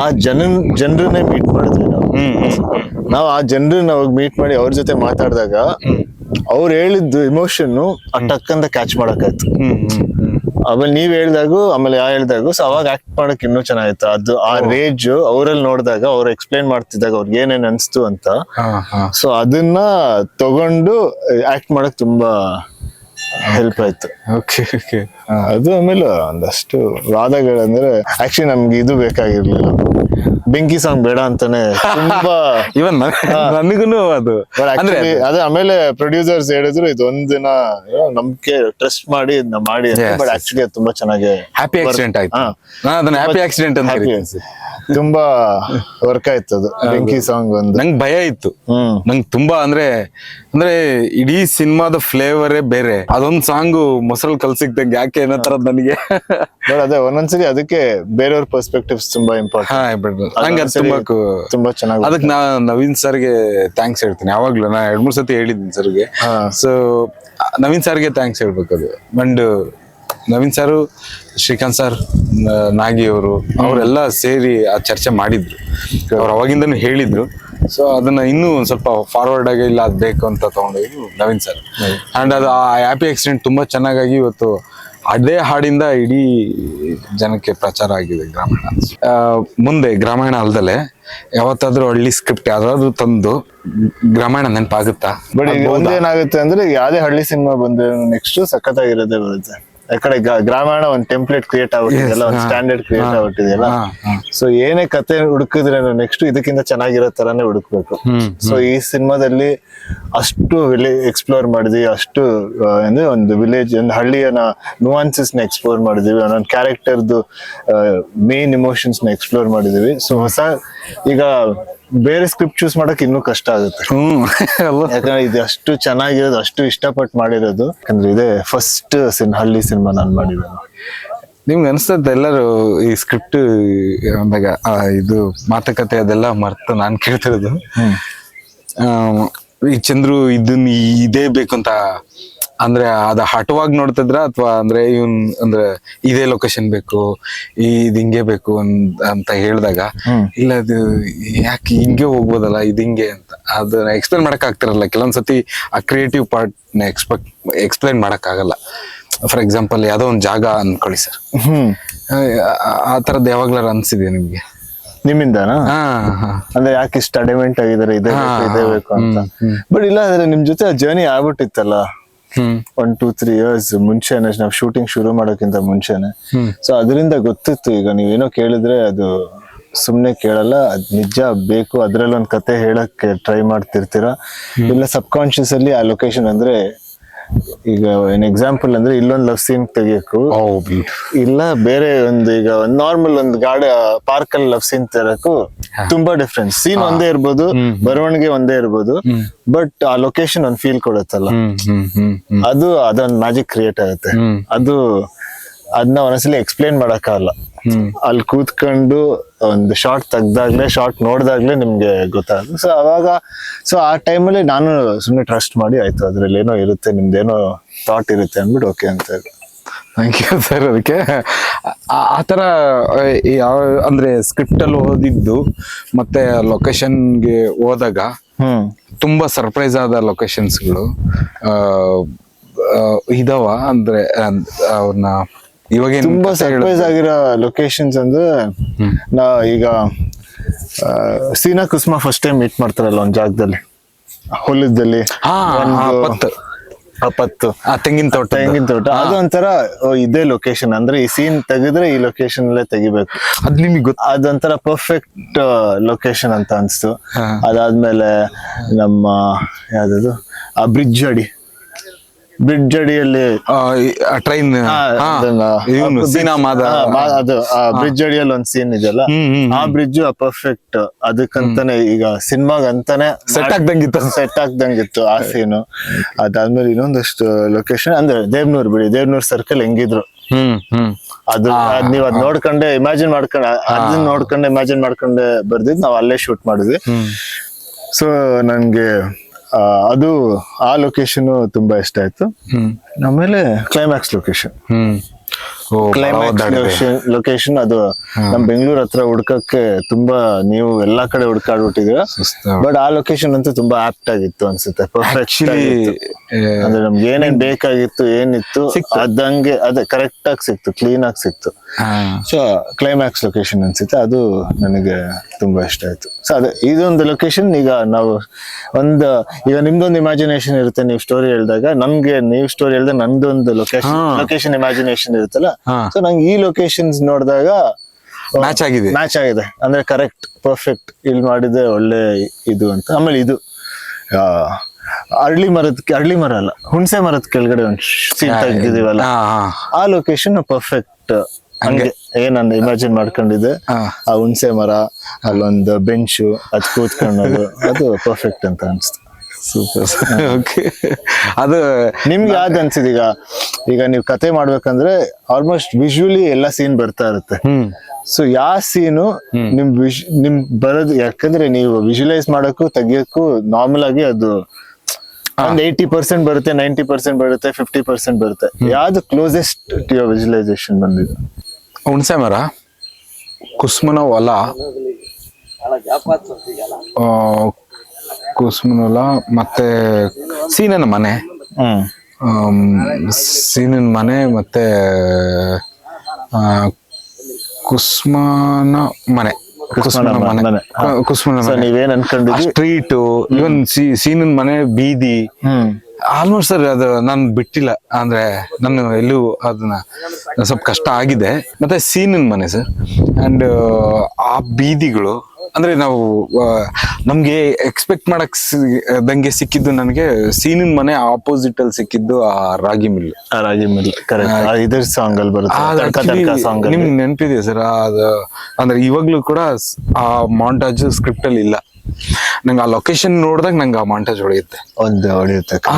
ಆ ಜನರನ್ನೇ ಮೀಟ್ ಮಾಡಿದ್ವಿ ನಾವು ಆ ಜನರನ್ನ ಹೋಗಿ ಮೀಟ್ ಮಾಡಿ ಅವ್ರ ಜೊತೆ ಮಾತಾಡಿದಾಗ ಅವ್ರು ಹೇಳಿದ್ದು ಇಮೋಷನ್ ಟಕ್ ಅಂತ ಕ್ಯಾಚ್ ಮಾಡಕ್ಕಾಯ್ತು. ಆಮೇಲೆ ನೀವ್ ಹೇಳ್ದಾಗು ಆಮೇಲೆ ಹೇಳ್ದಾಗು ಸೊ ಅವಾಗ ಆಕ್ಟ್ ಮಾಡಕ್ ಇನ್ನೂ ಚೆನ್ನಾಗಿತ್ತು. ಅದು ಆ ರೇಜ್ ಅವರಲ್ಲಿ ನೋಡಿದಾಗ ಅವ್ರು ಎಕ್ಸ್ಪ್ಲೇನ್ ಮಾಡ್ತಿದ್ದಾಗ ಅವ್ರಿಗೆ ಏನೇನ್ ಅನ್ಸ್ತು ಅಂತ, ಸೊ ಅದನ್ನ ತಗೊಂಡು ಆಕ್ಟ್ ಮಾಡಕ್ ತುಂಬಾ ಹೆಲ್ಪ್ ಆಯ್ತು. ಅದು ಆಮೇಲೆ ಒಂದಷ್ಟು ವಾದಗಳಂದ್ರೆ ಆಕ್ಚುಲಿ ನಮ್ಗೆ ಇದು ಬೇಕಾಗಿರ್ಲಿಲ್ಲ, ಬೆಂಕಿ ಸಾಂಗ್ ಬೇಡ ಅಂತಾನೆ ತುಂಬಾ ಇವನ್ ನನಗೂನು ಅದು ಅದೇ. ಆಮೇಲೆ ಪ್ರೊಡ್ಯೂಸರ್ಸ್ ಹೇಳಿದ್ರು ಇದೊಂದಿನ ನಮ್ಗೆ ಟ್ರಸ್ಟ್ ಮಾಡಿ ಮಾಡಿ, ಬಟ್ ಆಕ್ಚುಲಿ ಅದು ತುಂಬಾ ಚೆನ್ನಾಗಿ ಹ್ಯಾಪಿ ಆಕ್ಸಿಡೆಂಟ್ ಆಯ್ತು. ಅದನ್ನ ಹ್ಯಾಪಿ ಆಕ್ಸಿಡೆಂಟ್ ಅಂತ ತುಂಬಾ ವರ್ಕ್ ಆಯ್ತು ಅದು ಬೆಂಕಿ ಸಾಂಗ್ ಒಂದು. ನಂಗೆ ಭಯ ಇತ್ತು, ನಂಗೆ ತುಂಬಾ ಅಂದ್ರೆ ಇಡೀ ಸಿನಿಮಾದ ಫ್ಲೇವರೇ ಬೇರೆ. ಅದೊಂದ್ ಸಾಂಗು ಮೊಸರಲ್ಲಿ ಕಲ್ಸಿಕ್ದಂಗೆ ಯಾಕೆ ಏನೋ ತರದ್ ನನಗೆ. ಬಟ್ ಅದೇ ಒಂದೊಂದ್ಸರಿ ಅದಕ್ಕೆ ಬೇರೆಯವ್ರ ಪರ್ಸ್ಪೆಕ್ಟಿವ್ಸ್ ತುಂಬಾ ಇಂಪಾರ್ಟೆಂಟ್. ನಂಗೆ ಅದು ತುಂಬಾ ಚೆನ್ನಾಗಿ. ಅದಕ್ಕೆ ನಾ ನವೀನ್ ಸರ್ಗೆ ಥ್ಯಾಂಕ್ಸ್ ಹೇಳ್ತೀನಿ ಯಾವಾಗ್ಲೂ. ನಾ 2-3 ಸತಿ ಹೇಳಿದ್ದೀನಿ ಸರ್ಗೆ. ಸೊ ನವೀನ್ ಸರ್ಗೆ ಥ್ಯಾಂಕ್ಸ್ ಹೇಳ್ಬೇಕು ಅದು. And Naveen sir, Srikanth sir, Nagi ಅವರು ಅವರೆಲ್ಲ ಸೇರಿ ಆ ಚರ್ಚೆ ಮಾಡಿದ್ರು. ಅವ್ರು ಅವಾಗಿಂದನೂ ಹೇಳಿದ್ರು. ಸೊ ಅದನ್ನ ಇನ್ನೂ ಒಂದ್ ಸ್ವಲ್ಪ ಫಾರ್ವರ್ಡ್ ಆಗಿ ಇಲ್ಲ ಅದ್ ಬೇಕು ಅಂತ ತಗೊಂಡೋಗಿ ನವೀನ್ ಸರ್. ಅಂಡ್ ಅದು ಆ ಹ್ಯಾಪಿ ಆಕ್ಸಿಡೆಂಟ್ ತುಂಬಾ ಚೆನ್ನಾಗಾಗಿ ಇವತ್ತು ಅದೇ ಹಾಡಿಂದ ಇಡೀ ಜನಕ್ಕೆ ಪ್ರಚಾರ ಆಗಿದೆ ಗ್ರಾಮಾಯಣ. ಮುಂದೆ ಗ್ರಾಮಾಯಣ ಅಲ್ದಲೆ ಯಾವತ್ತಾದ್ರೂ ಹಳ್ಳಿ ಸ್ಕ್ರಿಪ್ಟ್ ಯಾವ್ದಾದ್ರು ತಂದು ಗ್ರಾಮಾಯಣ ನೆನಪಾಗುತ್ತಾ? ಬಟ್ ಈಗ ಒಂದೇನಾಗುತ್ತೆ ಅಂದ್ರೆ ಯಾವ್ದೇ ಹಳ್ಳಿ ಸಿನಿಮಾ ಬಂದ್ರೆ ನೆಕ್ಸ್ಟ್ ಸಖತ್ತಾಗಿರೋದೇ ಬರುತ್ತೆ. ಯಾಕಡೆ ಗ್ರಾಮಾಯಣ ಒಂದ್ ಟೆಂಪ್ಲೇಟ್ ಕ್ರಿಯೇಟ್ ಆಗ್ಬಿಟ್ಟಿದೆಯಲ್ಲ, ಒಂದ್ ಸ್ಟ್ಯಾಂಡರ್ಡ್ ಕ್ರಿಯೇಟ್ ಆಗ್ಬಿಟ್ಟಿದೆಯಲ್ಲ. ಸೊ ಏನೇ ಕತೆ ಹುಡುಕಿದ್ರೆ ನೆಕ್ಸ್ಟ್ ಇದಕ್ಕಿಂತ ಚೆನ್ನಾಗಿರೋ ತರಾನೇ ಹುಡುಕ್ಬೇಕು. ಸೊ ಈ ಸಿನಿಮಾದಲ್ಲಿ ಅಷ್ಟು ಎಕ್ಸ್ಪ್ಲೋರ್ ಮಾಡಿದ್ವಿ, ಅಷ್ಟು ಅಂದ್ರೆ ಒಂದು ವಿಲೇಜ್, ಒಂದು ಹಳ್ಳಿಯ ನುವಾನ್ಸಸ್ ನ ಎಕ್ಸ್ಪ್ಲೋರ್ ಮಾಡಿದೀವಿ, ಒಂದೊಂದು ಕ್ಯಾರೆಕ್ಟರ್ದು ಮೇನ್ ಇಮೋಷನ್ಸ್ ನ ಎಕ್ಸ್ಪ್ಲೋರ್ ಮಾಡಿದೀವಿ. ಸೊ ಹೊಸ ಈಗ ಬೇರೆ ಸ್ಕ್ರಿಪ್ಟ್ ಚೂಸ್ ಮಾಡಕ್ ಇನ್ನೂ ಕಷ್ಟ ಆಗುತ್ತೆ. ಯಾಕಂದ್ರೆ ಇದು ಅಷ್ಟು ಚೆನ್ನಾಗಿರೋದು, ಅಷ್ಟು ಇಷ್ಟಪಟ್ಟು ಮಾಡಿರೋದು. ಯಾಕಂದ್ರೆ ಇದೇ ಫಸ್ಟ್ ಹಳ್ಳಿ ಸಿನಿಮಾ ನಾನು ಮಾಡಿರೋದು. ನಿಮ್ಗೆ ಅನ್ಸ್ತದ ಎಲ್ಲರೂ ಈ ಸ್ಕ್ರಿಪ್ಟ್ ಅಂದಾಗ ಇದು ಮಾತುಕತೆ ಅದೆಲ್ಲ ಮರ್ತು ನಾನ್ ಕೇಳ್ತಿರೋದು, ಈ ಚಂದ್ರು ಇದನ್ನ ಇದೇ ಬೇಕು ಅಂತ ಅಂದ್ರೆ ಅದ ಹಠವಾಗಿ ನೋಡ್ತಿದ್ರ, ಅಥವಾ ಅಂದ್ರೆ ಇವನ್ ಅಂದ್ರೆ ಇದೇ ಲೊಕೇಶನ್ ಬೇಕು, ಇದ್ ಹಿಂಗೆ ಬೇಕು ಅಂತ ಹೇಳಿದಾಗ ಇಲ್ಲ ಅದು ಯಾಕೆ ಹಿಂಗೆ ಹೋಗ್ಬೋದಲ್ಲ ಇದು ಹಿಂಗೆ ಅಂತ ಅದನ್ನ ಎಕ್ಸ್ಪ್ಲೇನ್ ಮಾಡಕ್ ಆಗ್ತಿರಲ್ಲ. ಕೆಲವೊಂದ್ಸತಿ ಆ ಕ್ರಿಯೇಟಿವ್ ಪಾರ್ಟ್ ನ ಎಕ್ಸ್ಪ್ಲೇನ್ ಮಾಡಕ್ ಆಗಲ್ಲ. ಫಾರ್ ಎಕ್ಸಾಂಪಲ್ ಯಾವ್ದೋ ಒಂದ್ ಜಾಗ ಅನ್ಕೊಳ್ಳಿ ಸರ್, ಆ ತರದ್ ಯಾವಾಗ್ಲಾರು ಅನ್ಸಿದೆ ನಿಮ್ಗೆ? ನಿಮ್ಮಿಂದಾನ ಅಂದ್ರೆ ಯಾಕೆ ಇಷ್ಟ ಅಡಿಮೆಂಟ್ ಆಗಿದ್ದಾರೆ ಇದೇ ಬೇಕು ಅಂತ? ಬಟ್ ಇಲ್ಲ ಅಂದ್ರೆ ನಿಮ್ ಜೊತೆ ಆ ಜರ್ನಿ ಆಗ್ಬಿಟ್ಟಿತ್ತಲ್ಲ 1-2-3 years ಮುಂಚೆನೆ, ನಾವು ಶೂಟಿಂಗ್ ಶುರು ಮಾಡೋಕ್ಕಿಂತ ಮುಂಚೆನೆ. ಸೊ ಅದರಿಂದ ಗೊತ್ತಿತ್ತು ಈಗ ನೀವೇನೋ ಕೇಳಿದ್ರೆ ಅದು ಸುಮ್ನೆ ಕೇಳಲ್ಲ, ಅದ್ ನಿಜ ಬೇಕು, ಅದ್ರಲ್ಲಿ ಒಂದ್ ಕತೆ ಹೇಳಕ್ ಟ್ರೈ ಮಾಡ್ತಿರ್ತೀರಾ. ಇಲ್ಲ ಸಬ್ ಕಾನ್ಶಿಯಸ್ ಅಲ್ಲಿ ಆ ಲೊಕೇಶನ್ ಅಂದ್ರೆ ಈಗ ಏನ್ ಎಕ್ಸಾಂಪಲ್ ಅಂದ್ರೆ ಇಲ್ಲೊಂದ್ ಲವ್ ಸೀನ್ ತೆಗಿಯಕು, ಇಲ್ಲ ಬೇರೆ ಒಂದು ಈಗ ಒಂದ್ ನಾರ್ಮಲ್ ಒಂದು ಪಾರ್ಕ್ ಅಲ್ಲಿ ಲವ್ ಸೀನ್ ತೆರಕು ತುಂಬಾ ಡಿಫ್ರೆನ್ಸ್. ಸೀನ್ ಒಂದೇ ಇರ್ಬೋದು, ಬರವಣಿಗೆ ಒಂದೇ ಇರ್ಬೋದು, ಬಟ್ ಆ ಲೊಕೇಶನ್ ಒಂದ್ ಫೀಲ್ ಕೊಡುತ್ತಲ್ಲ, ಅದೊಂದ್ ಮ್ಯಾಜಿಕ್ ಕ್ರಿಯೇಟ್ ಆಗುತ್ತೆ. ಅದನ್ನ ಒಂದ್ಸಲಿ ಎಕ್ಸ್ಪ್ಲೇನ್ ಮಾಡಕ್ಕಾಗಲ್ಲ. ಅಲ್ಲಿ ಕೂತ್ಕೊಂಡು ಒಂದು ಶಾರ್ಟ್ ತೆಗ್ದಾಗ್ಲೇ, ಶಾರ್ಟ್ ನೋಡ್ದಾಗ್ಲೇ ನಿಮ್ಗೆ ಗೊತ್ತಾಗುತ್ತೆ. ಸೊ ಅವಾಗ ಆ ಟೈಮಲ್ಲಿ ನಾನು ಸುಮ್ಮನೆ ಟ್ರಸ್ಟ್ ಮಾಡಿ ಆಯ್ತು ಅದ್ರಲ್ಲಿ ಏನೋ ಇರುತ್ತೆ, ನಿಮ್ದೇನೋ ಥಾಟ್ ಇರುತ್ತೆ ಅಂದ್ಬಿಟ್ಟು ಓಕೆ ಅಂತ ಹೇಳಿ. Thank you sir. ಅದಕ್ಕೆ ಆ ಥರ ಯಾವ ಅಂದ್ರೆ ಸ್ಕ್ರಿಪ್ಟ್ ಅಲ್ಲಿ ಓದಿದ್ದು ಮತ್ತೆ ಲೊಕೇಶನ್ಗೆ ಹೋದಾಗ ತುಂಬಾ ಸರ್ಪ್ರೈಸ್ ಆದ ಲೊಕೇಶನ್ಸ್ಗಳು ಇದಾವ ಅಂದ್ರೆ ಅವ್ರನ್ನ ಇವಾಗ ತುಂಬಾ ಸರ್ಪ್ರೈಸ್ ಆಗಿರೋ ಲೊಕೇಶನ್ಸ್ ಅಂದ್ರೆ ಈಗ ಸೀನಾ ಕುಸುಮಾ ಫಸ್ಟ್ ಟೈಮ್ ಮೀಟ್ ಮಾಡ್ತಾರಲ್ಲ ಒಂದ್ ಜಾಗದಲ್ಲಿ, ಹೊಲದಲ್ಲಿ ತೆಂಗಿನ ತೋಟ, ಅದು ಒಂಥರ ಇದೇ ಲೊಕೇಶನ್ ಅಂದ್ರೆ ಈ ಸೀನ್ ತೆಗೆದ್ರೆ ಈ ಲೊಕೇಶನ್ ಅಲ್ಲೇ ತೆಗಿಬೇಕು, ಅದ್ ನಿಮಗೆ ಅದೊಂಥರ ಪರ್ಫೆಕ್ಟ್ ಲೊಕೇಶನ್ ಅಂತ ಅನ್ಸ್ತು. ಅದಾದ್ಮೇಲೆ ನಮ್ಮ ಯಾವ್ದು ಆ ಬ್ರಿಡ್ಜ್ ಅಡಿಯಲ್ಲಿ ಟ್ರೈನ್ ಅದು ಬ್ರಿಡ್ಜ್ ಅಡಿಯಲ್ಲಿ ಒಂದ್ ಸೀನ್ ಇದೆಯಲ್ಲ, ಆ ಬ್ರಿಡ್ಜ್ ಪರ್ಫೆಕ್ಟ್ ಅದಕ್ಕಂತಾನೆ ಈಗ ಸಿನಿಮಾಗ ಅಂತಾನೆ ಸೆಟ್ ಆಗ್ದಂಗಿತ್ತು ಆ ಸೀನು. ಅದಾದ್ಮೇಲೆ ಇನ್ನೊಂದಷ್ಟು ಲೊಕೇಶನ್ ಅಂದ್ರೆ ದೇವ್ನೂರ್ ಸರ್ಕಲ್ ಹೆಂಗಿದ್ರು ಅದು ನೀವ್ ಅದ್ ನೋಡ್ಕೊಂಡೆ ಇಮ್ಯಾಜಿನ್ ಮಾಡ್ಕೊಂಡೆ ಬರ್ದಿದ್ ನಾವ್ ಅಲ್ಲೇ ಶೂಟ್ ಮಾಡಿದ್ವಿ. ಸೊ ನನ್ಗೆ ಅದು ಆ ಲೊಕೇಶನ್ ತುಂಬಾ ಇಷ್ಟ ಆಯ್ತು. ಆಮೇಲೆ ಕ್ಲೈಮ್ಯಾಕ್ಸ್ ಲೊಕೇಶನ್ ಅದು ನಮ್ ಬೆಂಗಳೂರು ಹತ್ರ ಹುಡ್ಕಕ್ಕೆ ತುಂಬಾ ನೀವು ಎಲ್ಲಾ ಕಡೆ ಹುಡ್ಕಾಡ್ಬಿಟ್ಟಿದೀರ, ಬಟ್ ಆ ಲೊಕೇಶನ್ ಅಂತೂ ತುಂಬಾ ಆಪ್ಟ್ ಆಗಿತ್ತು ಅನ್ಸುತ್ತೆ. ಪರ್ಫೆಕ್ಟ್ ಅಂದ್ರೆ ನಮ್ಗೆ ಏನೇನ್ ಬೇಕಾಗಿತ್ತು ಏನಿತ್ತು ಅದಂಗೆ ಅದೇ ಕರೆಕ್ಟ್ ಆಗಿ ಸಿಕ್ತು, ಕ್ಲೀನ್ ಆಗಿ ಸಿಕ್ತು. ಸೊ ಕ್ಲೈಮ್ಯಾಕ್ಸ್ ಲೊಕೇಶನ್ ಅನ್ಸುತ್ತೆ, ಅದು ನನಗೆ ತುಂಬಾ ಇಷ್ಟ ಆಯ್ತು. ಸೊ ಅದೇ ಇದೊಂದು ಲೊಕೇಶನ್. ಈಗ ನಾವು ಈಗ ನಿಮ್ದೊಂದು ಇಮ್ಯಾಜಿನೇಷನ್ ಇರುತ್ತೆ ನೀವು ಸ್ಟೋರಿ ಹೇಳಿದಾಗ, ನಮ್ಗೆ ನೀವು ಸ್ಟೋರಿ ಹೇಳಿದಾಗ ನಂದೊಂದು ಲೊಕೇಶನ್ ಇಮ್ಯಾಜಿನೇಷನ್ ಇರುತ್ತಲ್ಲ. ಸೊ ನಂಗೆ ಈ ಲೊಕೇಶನ್ಸ್ ನೋಡಿದಾಗ ಮ್ಯಾಚ್ ಆಗಿದೆ ಅಂದ್ರೆ ಕರೆಕ್ಟ್ ಪರ್ಫೆಕ್ಟ್ ಇಲ್ಲಿ ಮಾಡಿದೆ ಒಳ್ಳೆ ಇದು ಅಂತ. ಆಮೇಲೆ ಇದು ಅರಳಿ ಮರ ಅಲ್ಲ ಹುಣಸೆ ಮರದ ಕೆಳಗಡೆ ಒಂದು ಸೀನ್ ತೆಗ್ದಿದೀವಲ್ಲ, ಆ ಲೊಕೇಶನ್ ಪರ್ಫೆಕ್ಟ್ ಹಂಗೆ ಏನಂದ ಇಮ್ಯಾಜಿನ್ ಮಾಡ್ಕೊಂಡಿದ್ದೆ. ಆ ಹುಣ್ಸೆ ಮರ, ಅಲ್ಲೊಂದು ಬೆಂಚು, ಅದ್ ಕೂತ್ಕೊಳ್ಳೋದು, ಅದು ಪರ್ಫೆಕ್ಟ್ ಅಂತ ಅನ್ಸ್ತು. ಸೂಪರ್. ಓಕೆ, ಅದು ನಿಮ್ಗೆ ಯಾವ್ದು ಅನ್ಸಿದ್? ಈಗ ನೀವು ಕತೆ ಮಾಡ್ಬೇಕಂದ್ರೆ ಆಲ್ಮೋಸ್ಟ್ ವಿಜುವಲಿ ಎಲ್ಲ ಸೀನ್ ಬರ್ತಾ ಇರುತ್ತೆ. ಸೊ ಯಾವ ಸೀನು ನಿಮ್ ಬರೋದು, ಯಾಕಂದ್ರೆ ನೀವು ವಿಜುವಲೈಸ್ ಮಾಡಕ್ಕೂ ತೆಗಿಯಕ್ಕೂ ನಾರ್ಮಲ್ ಆಗಿ ಅದು ಒಂದ್ 80% ಬರುತ್ತೆ, 90% ಬರುತ್ತೆ, 50% ಬರುತ್ತೆ. ಯಾವ್ದು ಕ್ಲೋಸೆಸ್ಟ್ ಟು ಯುವರ್ ವಿಜುವಲೈಸೇಷನ್ ಬಂದಿದೆ? ಹುಣಸೆ ಮರ, ಕುಸುಮನ ಹೊಲ, ಕುಸುಮನ ಹೊಲ, ಮತ್ತೆ ಸೀನನ ಮನೆ, ಸೀನನ ಮನೆ, ಮತ್ತೆ ಕುಸುಮನ ಮನೆ, ಕುಸುಮನ ಮನೆ, ನೀವೇನ್ ಅನ್ಕೊಂಡಿದ್ರಿ? ಸ್ಟ್ರೀಟ್, ಇವನ್ ಸೀನನ್ ಮನೆ, ಬೀದಿ, ಆಲ್ಮೋಸ್ಟ್ ಸರ್ ಅದು ನಾನು ಬಿಟ್ಟಿಲ್ಲ. ಅಂದ್ರೆ ನಾನು ಎಲ್ಲೂ ಅದನ್ನ ಸ್ವಲ್ಪ ಕಷ್ಟ ಆಗಿದೆ. ಮತ್ತೆ ಸೀನನ್ ಮನೆ ಸರ್, ಅಂಡ್ ಆ ಬೀದಿಗಳು ಅಂದ್ರೆ ನಾವು ನಮ್ಗೆ ಎಕ್ಸ್ಪೆಕ್ಟ್ ಮಾಡಕ್ ದಂಗೆ ಸಿಕ್ಕಿದ್ದು ನನಗೆ ಸೀನನ್ ಮನೆ ಆಪೋಸಿಟ್ ಅಲ್ಲಿ ಸಿಕ್ಕಿದ್ದು ಆ ರಾಗಿ ಮಿಲ್. ಇದ್ರ ಸಾಂಗ್ ಅಲ್ಲಿ ಬರುತ್ತೆ, ನಿಮ್ಗೆ ನೆನಪಿದೆಯಾ ಸರ್? ಅದು ಅಂದ್ರೆ ಇವಾಗ್ಲೂ ಕೂಡ ಆ ಮಾಂಟಾಜ್ ಸ್ಕ್ರಿಪ್ಟ್ ಅಲ್ಲಿ ಇಲ್ಲ. ನಂಗೆ ಆ ಲೊಕೇಶನ್ ನೋಡಿದಾಗ ನಂಗೆ ಆ ಮಾಂಟಾಜ್ ಹೊಳೆಯುತ್ತೆ.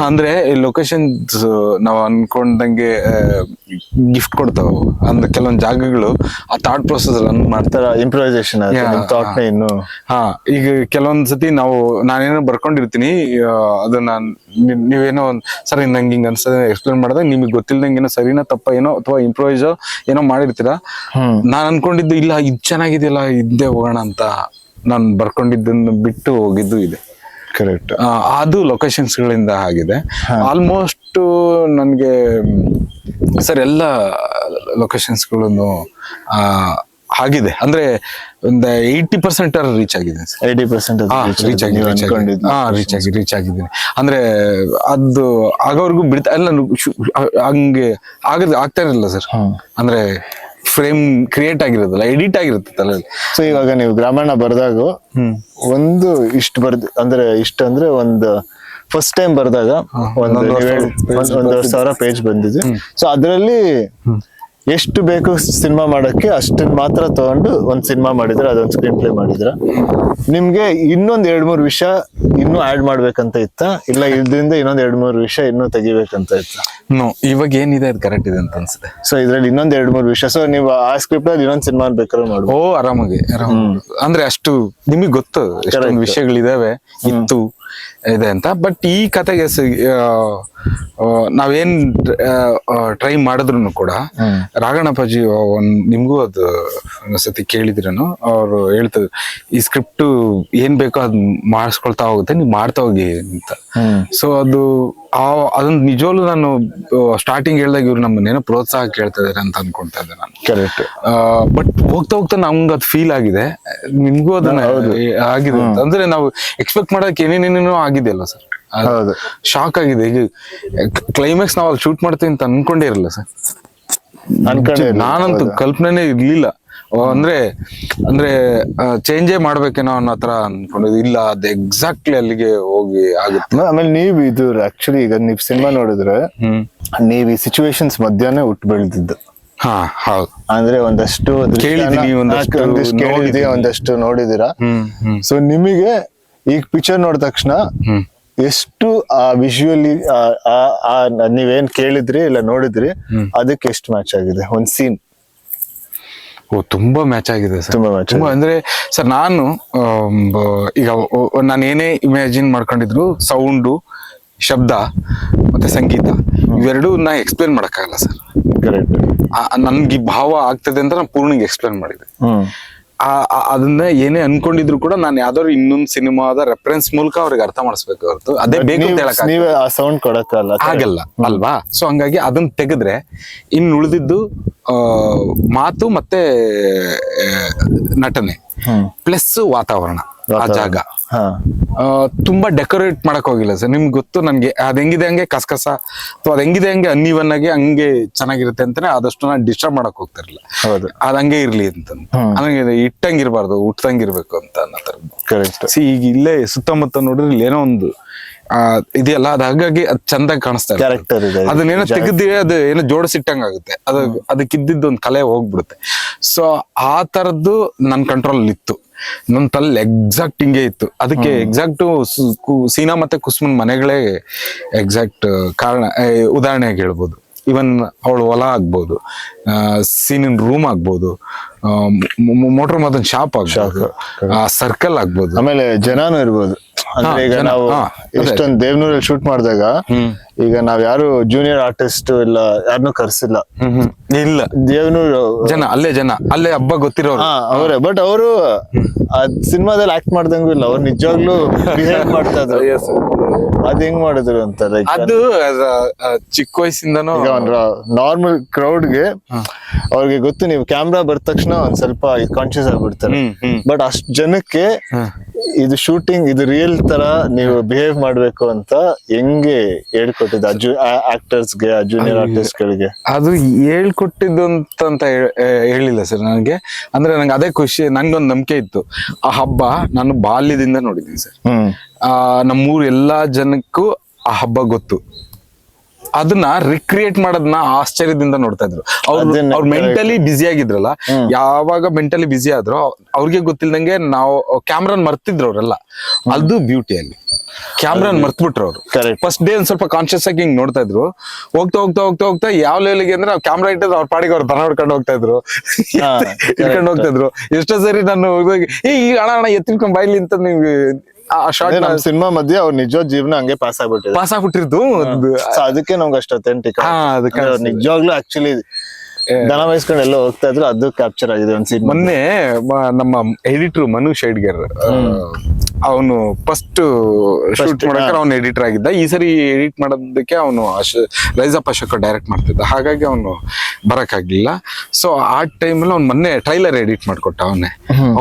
ಅಂದ್ರೆ ಲೊಕೇಶನ್ ನಾವ್ ಅನ್ಕೊಂಡಂಗೆ ಗಿಫ್ಟ್ ಕೊಡ್ತಾವ. ಅಂದ್ರೆ ಕೆಲವೊಂದ್ ಜಾಗಗಳು ಆ ಥಾಟ್ ಪ್ರೊಸೆಸ್ ರನ್ ಮಾಡ್ತಾರ, ಇಂಪ್ರೂವೈಸೇಷನ್ ಇನ್ನು. ಈಗ ಕೆಲವೊಂದ್ ಸತಿ ನಾನೇನೋ ಬರ್ಕೊಂಡಿರ್ತೀನಿ, ಅದನ್ನ ನೀವೇನೋ ಸರ್ ನಂಗೆ ಹಿಂಗ ಅನ್ಸದೆ ಎಕ್ಸ್ಪ್ಲೇನ್ ಮಾಡಿದಾಗ ನಿಮಗೆ ಗೊತ್ತಿಲ್ದಂಗೆ ಏನೋ ಸರಿನಾ ತಪ್ಪ ಏನೋ ಅಥವಾ ಇಂಪ್ರೂವೈಸೋ ಏನೋ ಮಾಡಿರ್ತೀರಾ. ನಾನ್ ಅನ್ಕೊಂಡಿದ್ದು ಇಲ್ಲ ಇದ್ ಚೆನ್ನಾಗಿದೆಯಲ್ಲ ಇದ್ದೇ ಹೋಗೋಣ ಅಂತ ನಾನು ಬರ್ಕೊಂಡಿದ್ದನ್ನು ಬಿಟ್ಟು ಹೋಗಿದ್ದು ಇದೆ. ಕರೆಕ್ಟ್. ಅದು ಲೊಕೇಶನ್ಸ್ ಗಳಿಂದ ಆಗಿದೆ. ಆಲ್ಮೋಸ್ಟ್ ನನ್ಗೆ ಸರ್ ಎಲ್ಲ ಲೊಕೇಶನ್ಸ್ ಗಳನ್ನು ಆಗಿದೆ. ಅಂದ್ರೆ ಒಂದು 80% ರೀಚ್ ಆಗಿದೆ. 80% ರೀಚ್ ಆಗಿದ್ದೀನಿ. ಅಂದ್ರೆ ಅದು ಆಗೋವರೆಗೂ ಬಿಡ್ತಾ ಎಲ್ಲ ಹಂಗೆ ಆಗ್ತಾ ಇರಲಿಲ್ಲ ಸರ್. ಅಂದ್ರೆ ಫ್ರೇಮ್ ಕ್ರಿಯೇಟ್ ಆಗಿರೋದಲ್ಲ, ಎಡಿಟ್ ಆಗಿರುತ್ತೆ ತಲೆಯಲ್ಲಿ. ಸೊ ಇವಾಗ ನೀವು ಗ್ರಾಮಣ್ಣ ಬರ್ದಾಗ ಒಂದು ಇಷ್ಟಂದ್ರೆ ಒಂದು ಫಸ್ಟ್ ಟೈಮ್ ಬರ್ದಾಗ ಒಂದೂವರೆ ಸಾವಿರ ಪೇಜ್ ಬಂದಿದೆ. ಸೊ ಅದ್ರಲ್ಲಿ ಎಷ್ಟು ಬೇಕು ಸಿನಿಮಾ ಮಾಡಕ್ಕೆ ಅಷ್ಟನ್ನ ಮಾತ್ರ ತಗೊಂಡು ಒಂದ್ ಸಿನಿಮಾ ಮಾಡಿದ್ರೆ, ಅದೊಂದು ಸ್ಕ್ರೀನ್ ಪ್ಲೇ ಮಾಡಿದ್ರ. ನಿಮ್ಗೆ ಇನ್ನೊಂದ್ 2-3 ವಿಷಯ ಇನ್ನೂ ಆಡ್ ಮಾಡ್ಬೇಕಂತ ಇತ್ತ, ಇಲ್ಲ ಇದರಿಂದ ಇನ್ನೊಂದ್ 2-3 ವಿಷಯ ಇನ್ನೂ ತೆಗಿಬೇಕಂತ ಇತ್ತ? ಇವಾಗ ಏನಿದೆ ಅದು ಕರೆಕ್ಟ್ ಇದೆ ಅಂತ ಅನ್ಸುತ್ತೆ. ಸೊ ಇದ್ರಲ್ಲಿ ಇನ್ನೊಂದ್ 2-3 ವಿಷಯ, ಸೊ ನೀವು ಆ ಸ್ಕ್ರಿಪ್ಟ್ ಅಲ್ಲಿ ಇನ್ನೊಂದ್ ಸಿನಿಮಾ ಬೇಕಾದ್ರೆ ಮಾಡ್ಬೋದು. ಆರಾಮಾಗಿ ಅಂದ್ರೆ ಅಷ್ಟು ನಿಮಗ್ ಗೊತ್ತು ಎಷ್ಟೊಂದು ವಿಷಯಗಳಿದಾವೆ ಇತ್ತು ಇದೆ ಅಂತ. ಬಟ್ ಈ ಕತೆಗೆ ನಾವೇನ್ ಟ್ರೈ ಮಾಡಿದ್ರು ಕೂಡ ರಾಘಣ್ಣಪ್ಪಾಜಿ ನಿಮ್ಗೂ ಅದು ಒಂದ್ಸತಿ ಕೇಳಿದ್ರನು, ಅವ್ರು ಹೇಳ್ತಿದ್ರು ಈ ಸ್ಕ್ರಿಪ್ಟ್ ಏನ್ ಬೇಕೋ ಅದ್ ಮಾಡಿಸ್ಕೊಳ್ತಾ ಹೋಗುತ್ತೆ, ನೀವ್ ಮಾಡ್ತಾ ಹೋಗಿ ಅಂತ. ಸೊ ಅದನ್ನ ನಿಜವಾಗ್ಲೂ ನಾನು ಸ್ಟಾರ್ಟಿಂಗ್ ಹೇಳ್ದಾಗ ಇವ್ರು ನಮ್ಮನ್ನೇನೋ ಪ್ರೋತ್ಸಾಹ ಕೇಳ್ತಾ ಇದಾರೆ ಅಂತ ಅನ್ಕೊಂತಾ ಇದ್ದೆ ನಾನು. ಕರೆಕ್ಟ್. ಹೋಗ್ತಾ ಹೋಗ್ತಾ ನಮ್ಗೆ ಅದು ಫೀಲ್ ಆಗಿದೆ, ನಿಮ್ಗೂ ಅದನ್ನ ಆಗಿದೆ ಅಂತ. ಅಂದ್ರೆ ನಾವು ಎಕ್ಸ್ಪೆಕ್ಟ್ ಮಾಡಕ್ ಏನೇನೇನೇನೋ ಆಗಿದೆ ಅಲ್ಲ ಸರ್. ಶಾಕ್ ಆಗಿದೆ. ಈಗ ಕ್ಲೈಮ್ಯಾಕ್ಸ್ ನಾವ್ ಅಲ್ಲಿ ಶೂಟ್ ಮಾಡ್ತೀವಿ ಅಂತ ಅನ್ಕೊಂಡೇ ಇರಲ್ಲ ಸರ್. ನಾನಂತೂ ಕಲ್ಪನೆ ಇರ್ಲಿಲ್ಲ. ಅಂದ್ರೆ ಚೇಂಜೇ ಮಾಡ್ಬೇಕೇನೋ ಅನ್ನೋ ತರ ಅನ್ಕೊಂಡಿದ್ದು. ಇಲ್ಲ, ಅದು ಎಕ್ಸಾಕ್ಟ್ಲಿ ಅಲ್ಲಿಗೆ ಹೋಗಿ ಆಗುತ್ತೆ. ಆಮೇಲೆ ನೀವು ಇದು ಆಕ್ಚುಲಿ ಈಗ ನೀವು ಸಿನಿಮಾ ನೋಡಿದ್ರೆ ನೀವು ಈ ಸಿಚುವೇಶನ್ಸ್ ಮಧ್ಯಾಹ್ನ ಹುಟ್ಟು ಬೆಳೆದಿದ್ದು. ಹೌದು. ಅಂದ್ರೆ ಒಂದಷ್ಟು ಒಂದಷ್ಟು ನೋಡಿದೀರಾ. ಸೊ ನಿಮಗೆ ಈಗ ಪಿಕ್ಚರ್ ನೋಡಿದ ತಕ್ಷಣ ಎಷ್ಟು ಆ ವಿಜುವಲಿ ನೀವೇನ್ ಕೇಳಿದ್ರಿ ಇಲ್ಲ ನೋಡಿದ್ರಿ ಅದಕ್ಕೆ ಎಷ್ಟು ಮ್ಯಾಚ್ ಆಗಿದೆ ಒಂದ್ ಸೀನ್? ತುಂಬಾ ಮ್ಯಾಚ್ ಆಗಿದೆ ಸರ್. ತುಂಬಾ ಅಂದ್ರೆ ಸರ್ ನಾನು ಈಗ ನಾನು ಏನೇ ಇಮ್ಯಾಜಿನ್ ಮಾಡ್ಕೊಂಡಿದ್ರು, ಸೌಂಡು, ಶಬ್ದ ಮತ್ತೆ ಸಂಗೀತ ಇವೆರಡೂ ನಾ ಎಕ್ಸ್ಪ್ಲೇನ್ ಮಾಡಕ್ಕಾಗಲ್ಲ ಸರ್. ಕರೆಕ್ಟ್. ನನ್ಗೆ ಭಾವ ಆಗ್ತದೆ ಅಂತ ನಾನು ಪೂರ್ಣಿಗೆ ಎಕ್ಸ್ಪ್ಲೇನ್ ಮಾಡಿದೆ. ಅದನ್ನ ಏನೇ ಅನ್ಕೊಂಡಿದ್ರು ಕೂಡ ನಾನು ಯಾವ್ದಾದ್ರು ಇನ್ನೊಂದ್ ಸಿನಿಮಾದ ರೆಫರೆನ್ಸ್ ಮೂಲಕ ಅವ್ರಿಗೆ ಅರ್ಥ ಮಾಡಿಸ್ಬೇಕು ಹೊರತು ಅದೇ ಬೇಕು ಅಂತ ಹೇಳಕ್ ಸೌಂಡ್ ಕೊಡಕ್ಕಲ್ಲ ಆಗಲ್ಲ ಅಲ್ವಾ. ಸೊ ಹಂಗಾಗಿ ಅದನ್ನ ತೆಗೆದ್ರೆ ಇನ್ನು ಉಳಿದಿದ್ದು ಮಾತು ಮತ್ತೆ ನಟನೆ ಪ್ಲಸ್ ವಾತಾವರಣ, ಆ ಜಾಗ ತುಂಬಾ ಡೆಕೋರೇಟ್ ಮಾಡಕ್ ಹೋಗಿಲ್ಲ ಸರ್. ನಿಮ್ಗೆ ಗೊತ್ತು ನನ್ಗೆ ಅದ್ ಹೆಂಗಿದೆ ಹಂಗೆ ಕಸಕಸ ಅಥವಾ ಅದ್ ಹೆಂಗಿದೆ ಹಂಗೆ ಅನ್ನಿವನ್ ಆಗಿ ಹಂಗೆ ಚೆನ್ನಾಗಿರುತ್ತೆ ಅಂತಾನೆ ಆದಷ್ಟು ನಾನು ಡಿಸ್ಟರ್ಬ್ ಮಾಡಕ್ ಹೋಗ್ತಿರ್ಲಿಲ್ಲ. ಅದ್ ಹಂಗೆ ಇರ್ಲಿ ಅಂತ, ಹಂಗೆ ಇಟ್ಟಂಗಿರ್ಬಾರ್ದು, ಹುಟ್ಟಂಗಿರ್ಬೇಕು ಅಂತ ಅನ್ನೋ ತರ. ಕರೆಕ್ಟ್. ಈಗ ಇಲ್ಲೇ ಸುತ್ತಮುತ್ತ ನೋಡಿದ್ರೆ ಇಲ್ಲಿ ಏನೋ ಒಂದು ಇದೆಯಲ್ಲ ಅದು ಹಾಗಾಗಿ ಅದ್ ಚಂದಾಗಿ ಕಾಣಿಸ್ತಾ ಇರುತ್ತೆ. ಕ್ಯಾರೆಕ್ಟರ್ ಇದೆ ಅದನ್ನೇನೋ ತೆಗೆದ್ರೆ ಅದು ಏನೋ ಜೋಡಿಸಿಟ್ಟಂಗ ಆಗುತ್ತೆ, ಅದಕ್ಕಿದ್ದಿದ್ದು ಒಂದು ಕಲೆ ಹೋಗ್ಬಿಡುತ್ತೆ. ಸೊ ಆ ತರದ್ದು ನನ್ನ ಕಂಟ್ರೋಲ್ ಇತ್ತು, ನನ್ನ ತಲೆ ಎಕ್ಸಾಕ್ಟ್ ಹಿಂಗೆ ಇತ್ತು. ಅದಕ್ಕೆ ಎಕ್ಸಾಕ್ಟ್ ಸೀನಾ ಮತ್ತೆ ಕುಸುಮನ್ ಮನೆಗಳೇ ಎಕ್ಸಾಕ್ಟ್ ಕಾರಣ, ಉದಾಹರಣೆಗೆ ಹೇಳ್ಬೋದು. ಇವನ್ ಅವಳು ಹೊಲ ಆಗ್ಬೋದು, ಸೀನಿನ ರೂಮ್ ಆಗ್ಬೋದು, ಮೋಟರ್ ಮದನ್ ಶಾಪ್ ಆಗ್ಬೋದು, ಸರ್ಕಲ್ ಆಗ್ಬೋದು, ಆಮೇಲೆ ಜನನೂ ಇರ್ಬೋದು. ಅಂದ್ರೆ ಈಗ ನಾವು ಎಷ್ಟೊಂದು ದೇವನೂರಲ್ಲಿ ಶೂಟ್ ಮಾಡಿದಾಗ ಈಗ ನಾವ್ ಯಾರು ಜೂನಿಯರ್ ಆರ್ಟಿಸ್ಟ್ ಇಲ್ಲ ಯಾರನ್ನೂ ಕರ್ಸಿಲ್ಲ. ಇಲ್ಲ, ದೇವನೂರು ಅಲ್ಲೇ ಹಬ್ಬ ಗೊತ್ತಿರೋರು ಅವರೇ. ಬಟ್ ಅವರು ಆ ಸಿನಿಮಾದಲ್ಲಿ ಆಕ್ಟ್ ಮಾಡ್ದಂಗೂ ಇಲ್ಲ, ಅವ್ರು ನಿಜವಾಗ್ಲೂ ಬಿಹೇವ್ ಮಾಡ್ತಾ ಇದ್ರು. ಅದ್ ಹೆಂಗ್ ಮಾಡಿದ್ರು ಅಂತ ಅದು ಚಿಕ್ಕ ವಯಸ್ಸಿಂದನೂ ಈಗ ನಾರ್ಮಲ್ ಕ್ರೌಡ್ಗೆ ಅವ್ರಿಗೆ ಗೊತ್ತು, ನೀವು ಕ್ಯಾಮ್ರಾ ಬರ್ದ ತಕ್ಷಣ ಒಂದ್ ಸ್ವಲ್ಪ ಕಾನ್ಶಿಯಸ್ ಆಗ್ಬಿಡ್ತಾರೆ. ಬಟ್ ಅಷ್ಟ್ ಜನಕ್ಕೆ ಇದು ಶೂಟಿಂಗ್, ಇದು ರಿಯಲ್ ತರ ನೀವು ಬಿಹೇವ್ ಮಾಡ್ಬೇಕು ಅಂತ ಹೆಂಗೆ ಹೇಳ್ಕೊಟ್ಟಿದ್ದು ಆಕ್ಟರ್ಸ್ಗೆ, ಜೂನಿಯರ್ ಆರ್ಟಿಸ್ಟ್ ಗಳಿಗೆ? ಅದು ಹೇಳ್ಕೊಟ್ಟಿದ್ದು ಅಂತ ಹೇಳಿಲ್ಲ ಸರ್ ನನಗೆ. ಅಂದ್ರೆ ನಂಗೆ ಅದೇ ಖುಷಿ, ನಂಗೊಂದು ನಂಬಿಕೆ ಇತ್ತು. ಆ ಹಬ್ಬ ನಾನು ಬಾಲ್ಯದಿಂದ ನೋಡಿದ್ದೀನಿ ಸರ್. ನಮ್ಮೂರ್ ಎಲ್ಲಾ ಜನಕ್ಕೂ ಆ ಹಬ್ಬ ಗೊತ್ತು. ಅದನ್ನ ರಿಕ್ರಿಯೇಟ್ ಮಾಡೋದನ್ನ ಆಶ್ಚರ್ಯದಿಂದ ನೋಡ್ತಾ ಇದ್ರು. ಅವ್ರು ಮೆಂಟಲಿ ಬ್ಯುಸಿ ಆಗಿದ್ರಲ್ಲ, ಯಾವಾಗ ಮೆಂಟಲಿ ಬ್ಯುಸಿ ಆದ್ರೂ ಅವ್ರಿಗೆ ಗೊತ್ತಿಲ್ದಂಗೆ ನಾವು ಕ್ಯಾಮ್ರಾನ್ ಮರ್ತಿದ್ರು ಅವರೆಲ್ಲ. ಅದು ಬ್ಯೂಟಿ ಅಲ್ಲಿ, ಕ್ಯಾಮ್ರಾನ್ ಮರ್ತ್ಬಿಟ್ರು ಅವ್ರು. ಫಸ್ಟ್ ಡೇ ಒಂದ್ ಸ್ವಲ್ಪ ಕಾನ್ಶಿಯಸ್ ಆಗಿ ಹಿಂಗ್ ನೋಡ್ತಾ ಇದ್ರು. ಹೋಗ್ತಾ ಯಾವ ಲೆವೆಲ್ಗೆ ಅಂದ್ರೆ ಕ್ಯಾಮ್ರಾ ಇಟ್ಟಿದ್ರು ಅವ್ರ ಪಾಡಿಗೆ ಅವ್ರು ದನ ಹೊಡ್ಕೊಂಡು ಹೋಗ್ತಾ ಇದ್ರು, ಇಟ್ಕೊಂಡು ಹೋಗ್ತಾ ಇದ್ರು. ಎಷ್ಟೋ ಸರಿ ನಾನು ಈಗ ಅಣ್ಣ ಎತ್ತಿನ್ಕೊಂಡ್ ಬಾಯ್ಲಿ ಅಂತ ನಿಮ್ಗೆ ಆ ಶಾರ್ಟ್ ಸಿನಿಮಾ ಮಧ್ಯೆ ಅವ್ರ ನಿಜವಾದ ಜೀವನ ಹಂಗೆ ಪಾಸ್ ಆಗ್ಬಿಟ್ಟಿರ್ತು. ಅದಕ್ಕೆ ನಮ್ಗೆ ಅಷ್ಟು ಅಥೆಂಟಿಕ್, ನಿಜವಾಗ್ಲೂ ಆಕ್ಚುಲಿ ದನ ವಹಿಸ್ಕೊಂಡು ಎಲ್ಲ ಹೋಗ್ತಾ ಇದ್ರು. ಅದು ಕ್ಯಾಪ್ಚರ್ ಆಗಿದೆ ಒಂದ್ ಸೀನ್. ಮೊನ್ನೆ ನಮ್ಮ ಎಡಿಟರ್ ಮನು ಶೇಡ್ಗರ್, ಅವನು ಫಸ್ಟ್ ಶೂಟ್ ಮಾಡಕ್ಕೆ ಅವ್ನು ಎಡಿಟರ್ ಆಗಿದ್ದ. ಈ ಸರಿ ಎಡಿಟ್ ಮಾಡೋದಕ್ಕೆ ಅವನು ರೈಸ್ ಅಪ್ ಅಶೋಕ ಡೈರೆಕ್ಟ್ ಮಾಡ್ತಿದ್ದ, ಹಾಗಾಗಿ ಅವನು ಬರಕ್ಕಾಗ್ಲಿಲ್ಲ. ಸೊ ಆ ಟೈಮಲ್ಲಿ ಅವ್ನು ಮೊನ್ನೆ ಟ್ರೈಲರ್ ಎಡಿಟ್ ಮಾಡ್ಕೊಟ್ಟ ಅವನೇ.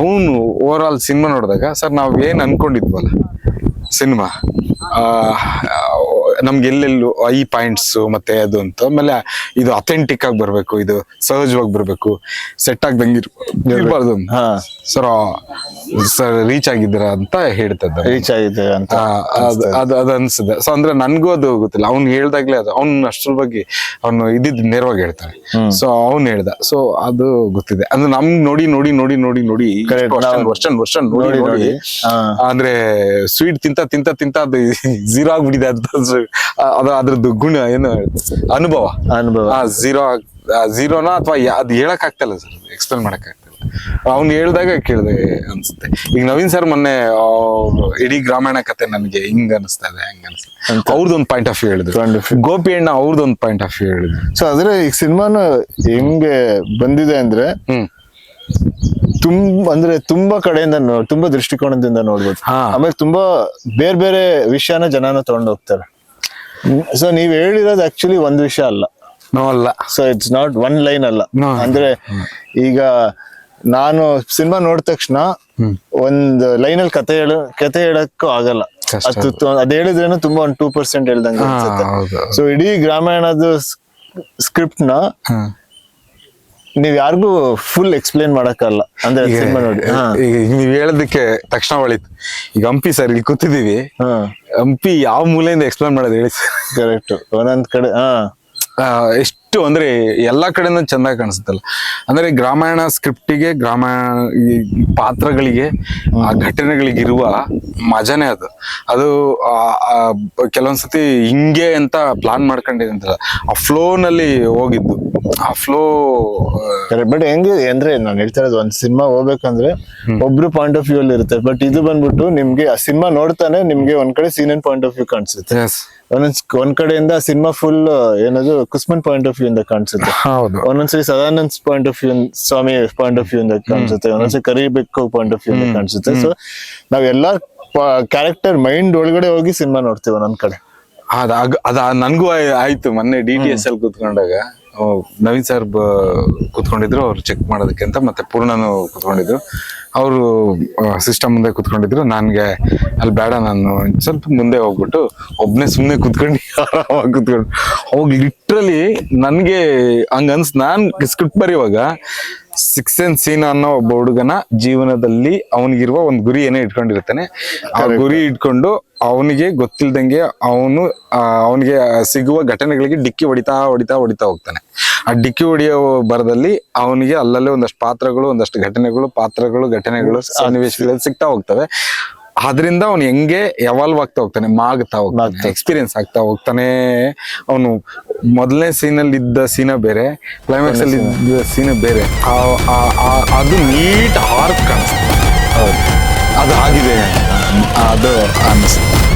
ಅವನು ಓವರ್ ಆಲ್ ಸಿನಿಮಾ ನೋಡಿದಾಗ, ಸರ್ ನಾವ್ ಏನ್ ಅನ್ಕೊಂಡಿದ್ವಲ್ಲ ಸಿನಿಮಾ, ನಮ್ಗೆ ಎಲ್ಲೆಲ್ಲೂ ಈ ಪಾಯಿಂಟ್ಸ್ ಮತ್ತೆ ಅದು ಅಂತ, ಆಮೇಲೆ ಇದು ಅಥೆಂಟಿಕ್ ಆಗಿ ಬರ್ಬೇಕು, ಇದು ಸಹಜವಾಗಿ ಬರ್ಬೇಕು, ಸೆಟ್ ಆಗ್ದಂಗೆ ಇರ್ಬಾರ್ದು ಸರ್ ರೀಚ್ ಆಗಿದ್ದೀರ ಅಂತ ಹೇಳ್ತಿದ್ದ. ರೀಚ್ ಆಗಿದೆ ಅಂತ ಅದು ಅನ್ಸಿದೆ. ಸೊ ಅಂದ್ರೆ ನನ್ಗೂ ಅದು ಗೊತ್ತಿಲ್ಲ, ಅವ್ನು ಹೇಳ್ದಾಗ್ಲೇ ಅದು ಅವ್ನು ಅಷ್ಟ್ರ ಬಗ್ಗೆ ಅವನು ಇದ್ದಿದ್ದು ನೇರವಾಗಿ ಹೇಳ್ತಾನೆ. ಸೊ ಅವ್ನು ಹೇಳ್ದ. ಸೊ ಅದು ಗೊತ್ತಿದೆ. ಅಂದ್ರೆ ನಮ್ ನೋಡಿ ವರ್ಷ ನೋಡಿ ಅಂದ್ರೆ ಸ್ವೀಟ್ ತಿಂತ ಅದು ಝೀರೋ ಆಗ್ಬಿಟ್ಟಿದೆ ಅಂತ ಅದ್ರದ್ದು ಗುಣ ಏನು ಅನುಭವ ಝೀರೋನಾ ಅಥವಾ ಅದು ಹೇಳಕ್ ಆಗ್ತಲ್ಲ ಸರ್, ಎಕ್ಸ್ಪ್ಲೇನ್ ಮಾಡಕ್ ಆಗ್ತಲ್ಲ. ಅವ್ನು ಹೇಳ್ದಾಗ ಕೇಳ್ದೆ ಅನ್ಸುತ್ತೆ. ಈಗ ನವೀನ್ ಸರ್ ಮೊನ್ನೆ ಇಡೀ ಗ್ರಾಮೀಣ ಕತೆ ನನ್ಗೆ ಹಿಂಗ್ ಅನಿಸ್ತಾ ಇದೆ, ಹಂಗ ಅನ್ಸುತ್ತೆ. ಅವ್ರದ್ದೊಂದು ಪಾಯಿಂಟ್ ಆಫ್ ವ್ಯೂ ಹೇಳಿದ್ರು, ಗೋಪಿ ಅಣ್ಣ ಅವ್ರದ್ದೊಂದು ಪಾಯಿಂಟ್ ಆಫ್ ವ್ಯೂ ಹೇಳಿದ್ರು. ಸೊ ಆದ್ರೆ ಈಗ ಸಿನಿಮಾನು ಹೆಂಗೆ ಬಂದಿದೆ ಅಂದ್ರೆ ತುಂಬಾ ಕಡೆಯಿಂದ ತುಂಬಾ ದೃಷ್ಟಿಕೋನದಿಂದ ನೋಡ್ಬೋದು. ಆಮೇಲೆ ತುಂಬಾ ಬೇರೆ ವಿಷಯನ ಜನನ ತಗೊಂಡು ಹೋಗ್ತಾರೆ. ಸೊ ನೀವ್ ಹೇಳಿರೋದು ಆಕ್ಚುಲಿ ಒಂದ್ ವಿಷಯ ಅಲ್ಲ. So it's not one line ಅಲ್ಲ. ಅಂದ್ರೆ ಈಗ ನಾನು ಸಿನಿಮಾ ನೋಡಿದ ತಕ್ಷಣ ಒಂದ್ ಲೈನ್ ಅಲ್ಲಿ ಕತೆ ಹೇಳಕ್ಕೂ ಆಗಲ್ಲ. ಅದ್ ಹೇಳಿದ್ರೇನು ತುಂಬಾ ಒಂದ್ 2% ಹೇಳ್ದಂಗೆ ಅನ್ಸುತ್ತೆ. ಸೊ ಇಡೀ ಗ್ರಾಮಾಯಣದ ಸ್ಕ್ರಿಪ್ಟ್ ನ ನೀವ್ ಯಾರಿಗೂ ಫುಲ್ ಎಕ್ಸ್ಪ್ಲೇನ್ ಮಾಡಕ್ಕಲ್ಲ. ಅಂದ್ರೆ ಸಿನಿಮಾ ನೋಡಿ ಈಗ ನೀವ್ ಹೇಳೋದಕ್ಕೆ ತಕ್ಷಣ ಹೊಳಿತು. ಈಗ ಹಂಪಿ ಸರ್ ಇಲ್ಲಿ ಕೂತಿದೀವಿ, ಹಂಪಿ ಯಾವ ಮೂಲೆಯಿಂದ ಎಕ್ಸ್ಪ್ಲೇನ್ ಮಾಡೋದು ಹೇಳಿ? ಕರೆಕ್ಟ್. ಒಂದೊಂದ್ ಕಡೆ ಎಷ್ಟು ಅಂದ್ರೆ ಎಲ್ಲಾ ಕಡೆಯಿಂದ ಚಂದಾಗಿ ಕಾಣಿಸುತ್ತಲ್ಲ. ಅಂದ್ರೆ ಗ್ರಾಮಾಯಣ ಸ್ಕ್ರಿಪ್ಟಿಗೆ, ಗ್ರಾಮಾಯಣ ಪಾತ್ರಗಳಿಗೆ, ಆ ಘಟನೆಗಳಿಗೆ ಇರುವ ಮಜಾನೇ ಅದು ಕೆಲವೊಂದ್ಸತಿ ಹಿಂಗೆ ಅಂತ ಪ್ಲಾನ್ ಮಾಡ್ಕೊಂಡಿದ್ದಂತಲ್ಲ, ಆ ಫ್ಲೋ ನಲ್ಲಿ ಹೋಗಿದ್ದು, ಆ ಫ್ಲೋ. ಬಟ್ ಹೆಂಗೆ ಅಂದ್ರೆ ನಾನು ಹೇಳ್ತಾ ಇರೋದು, ಒಂದ್ ಸಿನಿಮಾ ಹೋಗ್ಬೇಕಂದ್ರೆ ಒಬ್ರು ಪಾಯಿಂಟ್ ಆಫ್ ವ್ಯೂ ಅಲ್ಲಿ ಇರುತ್ತೆ. ಬಟ್ ಇದು ಬಂದ್ಬಿಟ್ಟು ನಿಮ್ಗೆ ಆ ಸಿನಿಮಾ ನೋಡ್ತಾನೆ ನಿಮ್ಗೆ ಒಂದ್ ಕಡೆ ಸೀನಿಯನ್ ಪಾಯಿಂಟ್ ಆಫ್ ವ್ಯೂ ಕಾಣಿಸುತ್ತೆ, ಒಂದ್ ಕಡೆಯಿಂದ ಸಿನಿಮಾ ಫುಲ್ ಏನದು ಕುಸ್ಮನ್ ಪಾಯಿಂಟ್ ಆಫ್ ವ್ಯೂ ಇಂದ ಕಾಣಿಸುತ್ತೆ, ಒಂದೊಂದ್ಸರಿ Sadanand point of view, Swami point of view ಇಂದ ಕಾಣಿಸುತ್ತೆ, ಒಂದೊಂದ್ಸರಿ ಕರಿಬೇಕು ಪಾಯಿಂಟ್ ಆಫ್ ವ್ಯೂ ಇಂದ ಕಾಣಿಸುತ್ತೆ. ಸೊ ನಾವೆಲ್ಲಾ ಕ್ಯಾರೆಕ್ಟರ್ ಮೈಂಡ್ ಒಳಗಡೆ ಹೋಗಿ ಸಿನಿಮಾ ನೋಡ್ತೀವಿ ಒಂದೊಂದ್ ಕಡೆ. ಅದ ನನ್ಗೂ ಆಯ್ತು. ಮೊನ್ನೆ DTS ಅಲ್ಲಿ ಕೂತ್ಕೊಂಡಾಗ ನವೀನ್ ಸರ್ ಕೂತ್ಕೊಂಡಿದ್ರು, ಅವ್ರು ಚೆಕ್ ಮಾಡೋದಕ್ಕೆ ಅಂತ. ಮತ್ತೆ ಪೂರ್ಣನು ಕೂತ್ಕೊಂಡಿದ್ರು, ಅವರು ಸಿಸ್ಟಮ್ ಮುಂದೆ ಕೂತ್ಕೊಂಡಿದ್ರು. ನನ್ಗೆ ಅಲ್ಲಿ ಬೇಡ, ನಾನು ಸ್ವಲ್ಪ ಮುಂದೆ ಹೋಗ್ಬಿಟ್ಟು ಒಬ್ನೇ ಸುಮ್ನೆ ಕೂತ್ಕೊಂಡು ಆರಾಮಾಗಿ ಕೂತ್ಕೊಂಡು ಹೋಗಿ ಲಿಟ್ರಲಿ ನನ್ಗೆ ಹಂಗ ನಾನ್ ಸ್ಕ್ರಿಪ್ಟ್ ಬರೆಯುವಾಗ ಸಿಕ್ಸೆನ್ ಸೀನ್ ಅನ್ನೋ ಒಬ್ಬ ಹುಡುಗನ ಜೀವನದಲ್ಲಿ ಅವನಿಗಿರುವ ಒಂದು ಗುರಿ ಏನೇ ಇಟ್ಕೊಂಡಿರ್ತಾನೆ. ಆ ಗುರಿ ಇಟ್ಕೊಂಡು ಅವನಿಗೆ ಗೊತ್ತಿಲ್ದಂಗೆ ಅವನಿಗೆ ಸಿಗುವ ಘಟನೆಗಳಿಗೆ ಡಿಕ್ಕಿ ಹೊಡಿತಾ ಹೋಗ್ತಾನೆ. ಆ ಡಿಕ್ಕಿ ಹೊಡಿಯೋ ಬರದಲ್ಲಿ ಅವನಿಗೆ ಅಲ್ಲಲ್ಲೇ ಒಂದಷ್ಟು ಒಂದಷ್ಟು ಘಟನೆಗಳು ಸನ್ನಿವೇಶಗಳು ಸಿಗ್ತಾ ಹೋಗ್ತವೆ. ಆದ್ರಿಂದ ಅವ್ನು ಹೆಂಗೆ ಎವಾಲ್ವ್ ಆಗ್ತಾ ಹೋಗ್ತಾನೆ, ಮಾಗ್ತಾ ಹೋಗ್ತಾನೆ, ಎಕ್ಸ್ಪೀರಿಯನ್ಸ್ ಆಗ್ತಾ ಹೋಗ್ತಾನೆ. ಅವನು ಮೊದಲನೇ ಸೀನಲ್ಲಿ ಇದ್ದ ಸೀನ ಬೇರೆ, ಕ್ಲೈಮ್ಯಾಕ್ಸ್ ಅಲ್ಲಿ ಇದ್ದ ಸೀನ ಬೇರೆ. ಅದು ನೀಟ್ ಆರ್ಕ್ ಕಾಣಿಸ್ತು. ಅದು ಆಗಿದೆ ಅದು ಅನ್ನಿಸ್ತು.